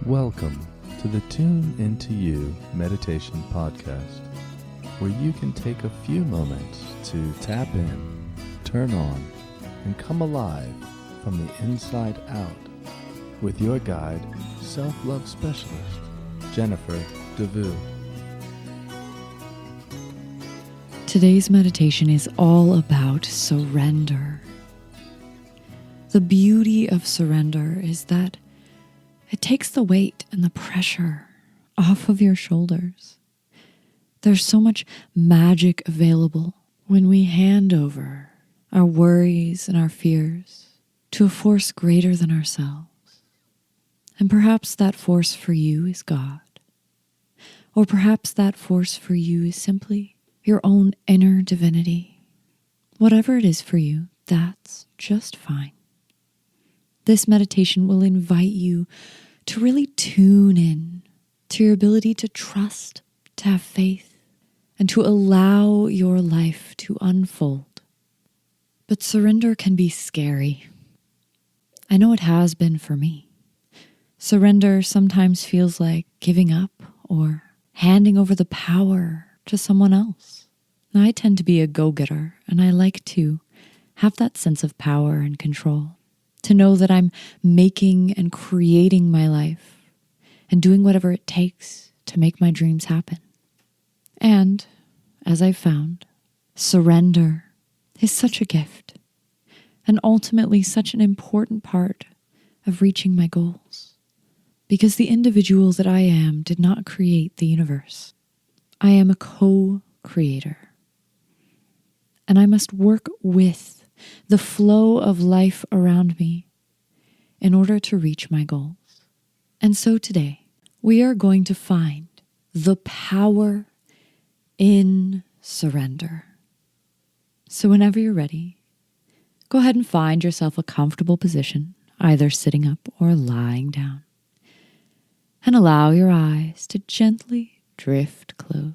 Welcome to the Tune Into You Meditation Podcast, where you can take a few moments to tap in, turn on, and come alive from the inside out with your guide, self-love specialist, Jennifer DeVue. Today's meditation is all about surrender. The beauty of surrender is that it takes the weight and the pressure off of your shoulders. There's so much magic available when we hand over our worries and our fears to a force greater than ourselves. And perhaps that force for you is God. Or perhaps that force for you is simply your own inner divinity. Whatever it is for you, that's just fine. This meditation will invite you to really tune in to your ability to trust, to have faith, and to allow your life to unfold. But surrender can be scary. I know it has been for me. Surrender sometimes feels like giving up or handing over the power to someone else. I tend to be a go-getter, and I like to have that sense of power and control. To know that I'm making and creating my life and doing whatever it takes to make my dreams happen. And, as I've found, surrender is such a gift and ultimately such an important part of reaching my goals. Because the individual that I am did not create the universe. I am a co-creator. And I must work with the flow of life around me in order to reach my goals. And so today, we are going to find the power in surrender. So whenever you're ready, go ahead and find yourself a comfortable position, either sitting up or lying down. And allow your eyes to gently drift closed.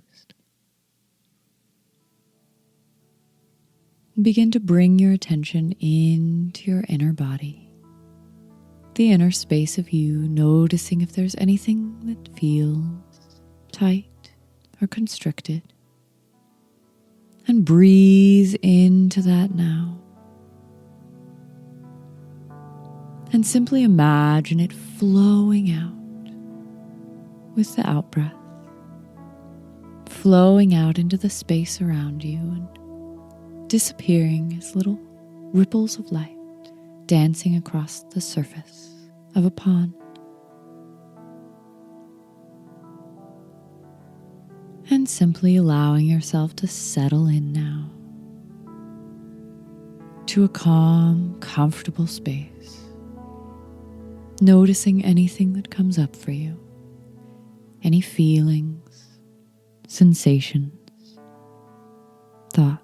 Begin to bring your attention into your inner body, the inner space of you, noticing if there's anything that feels tight or constricted. And breathe into that now. And simply imagine it flowing out with the out-breath, flowing out into the space around you and disappearing as little ripples of light dancing across the surface of a pond. And simply allowing yourself to settle in now to a calm, comfortable space, noticing anything that comes up for you, any feelings, sensations, thoughts.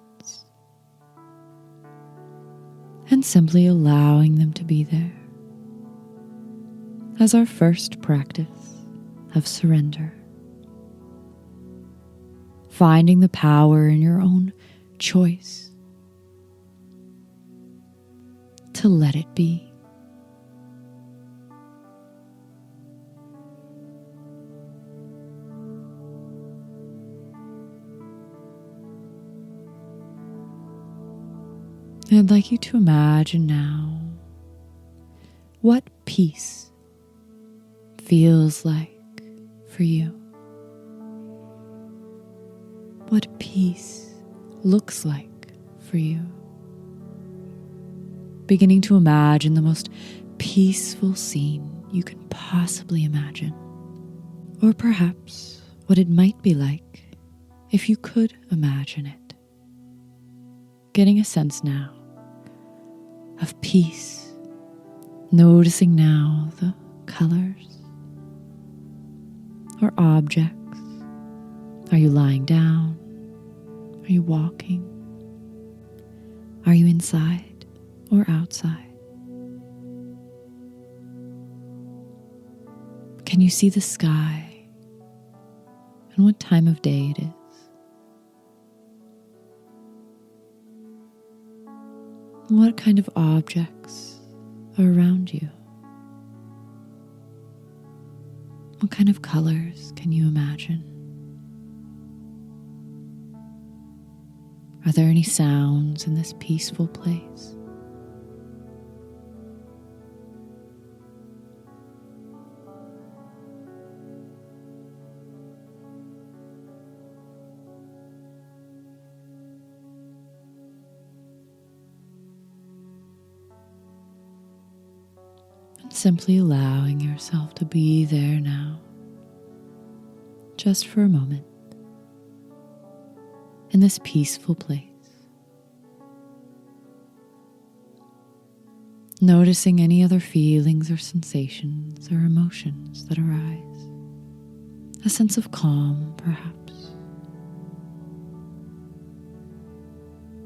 And simply allowing them to be there as our first practice of surrender. Finding the power in your own choice to let it be. I'd like you to imagine now what peace feels like for you. What peace looks like for you. Beginning to imagine the most peaceful scene you can possibly imagine. Or perhaps what it might be like if you could imagine it. Getting a sense now of peace, noticing now the colors or objects. Are you lying down? Are you walking? Are you inside or outside? Can you see the sky and what time of day it is? What kind of objects are around you? What kind of colors can you imagine? Are there any sounds in this peaceful place? And simply allowing yourself to be there now, just for a moment, in this peaceful place. Noticing any other feelings or sensations or emotions that arise. A sense of calm, perhaps,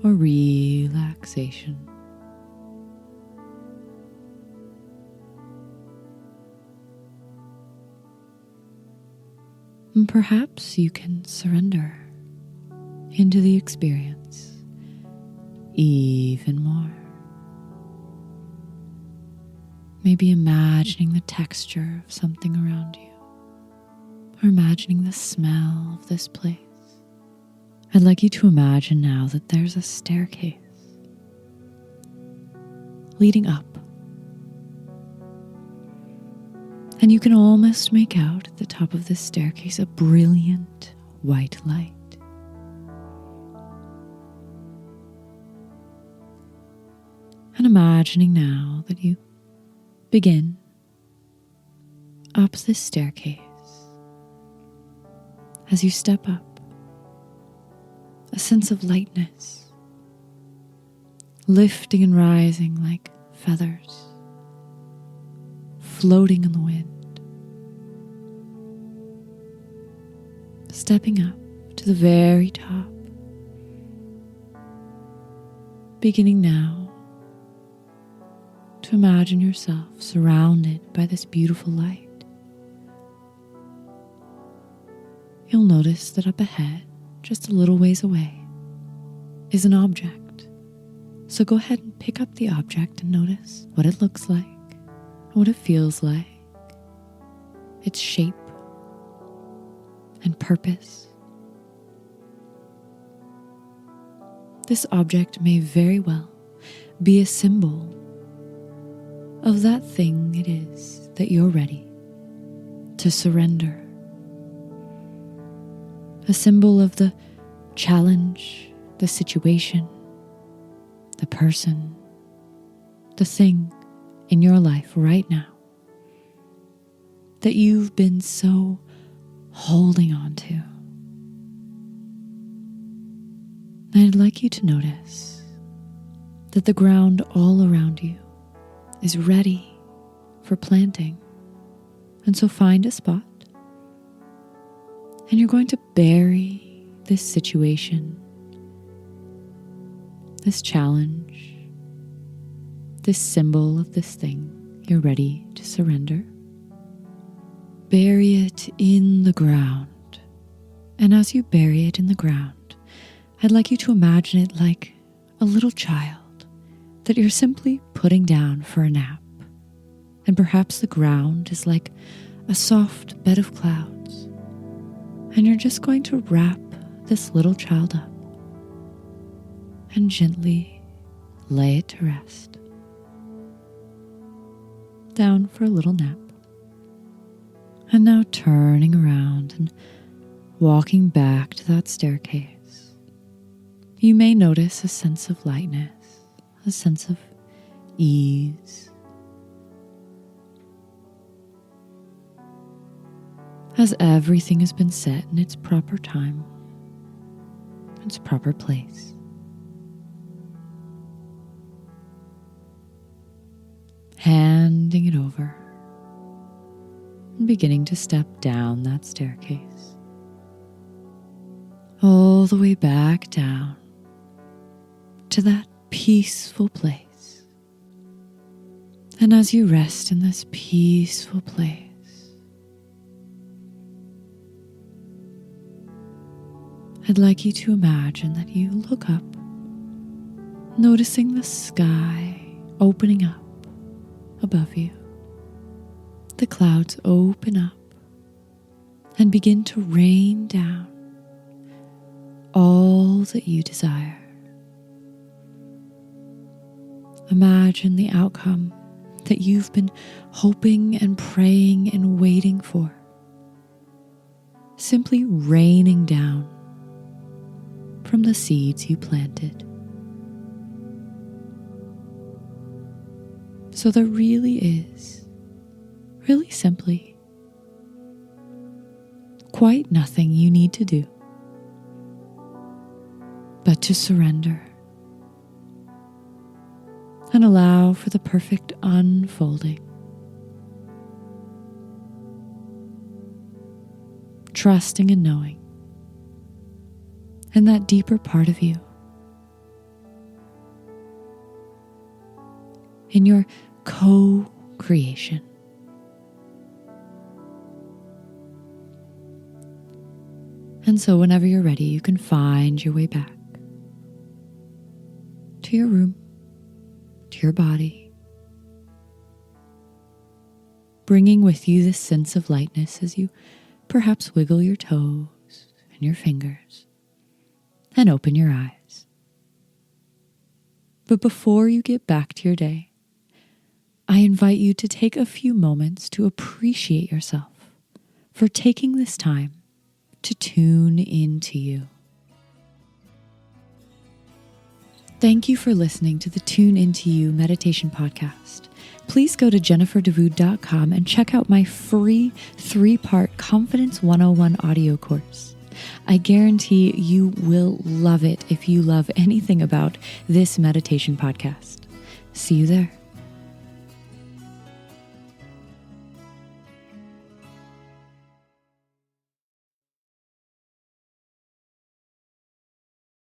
or relaxation. And perhaps you can surrender into the experience even more. Maybe imagining the texture of something around you, or imagining the smell of this place. I'd like you to imagine now that there's a staircase leading up. And you can almost make out at the top of this staircase a brilliant white light. And imagining now that you begin up this staircase. As you step up, a sense of lightness, lifting and rising like feathers, floating in the wind. Stepping up to the very top, beginning now to imagine yourself surrounded by this beautiful light. You'll notice that up ahead, just a little ways away, is an object. So go ahead and pick up the object and notice what it looks like, what it feels like, its shape and purpose. This object may very well be a symbol of that thing it is that you're ready to surrender. A symbol of the challenge, the situation, the person, the thing in your life right now that you've been so holding on to. And I'd like you to notice that the ground all around you is ready for planting. And so find a spot, and you're going to bury this situation, this challenge, this symbol of this thing you're ready to surrender. Bury it in the ground. And as you bury it in the ground, I'd like you to imagine it like a little child that you're simply putting down for a nap. And perhaps the ground is like a soft bed of clouds. And you're just going to wrap this little child up and gently lay it to rest. Down for a little nap. And now turning around and walking back to that staircase, you may notice a sense of lightness, a sense of ease. As everything has been set in its proper time, its proper place. Handing it over and beginning to step down that staircase, all the way back down to that peaceful place. And as you rest in this peaceful place, I'd like you to imagine that you look up, noticing the sky opening up above you. The clouds open up and begin to rain down all that you desire. Imagine the outcome that you've been hoping and praying and waiting for, simply raining down from the seeds you planted. So there really is, really simply, quite nothing you need to do but to surrender and allow for the perfect unfolding. Trusting and knowing in that deeper part of you, in your co-creation. And so whenever you're ready, you can find your way back to your room, to your body, bringing with you this sense of lightness as you perhaps wiggle your toes and your fingers and open your eyes. But before you get back to your day, I invite you to take a few moments to appreciate yourself for taking this time to tune into you. Thank you for listening to the Tune Into You Meditation Podcast. Please go to jenniferdavood.com and check out my free 3-part Confidence 101 audio course. I guarantee you will love it if you love anything about this meditation podcast. See you there.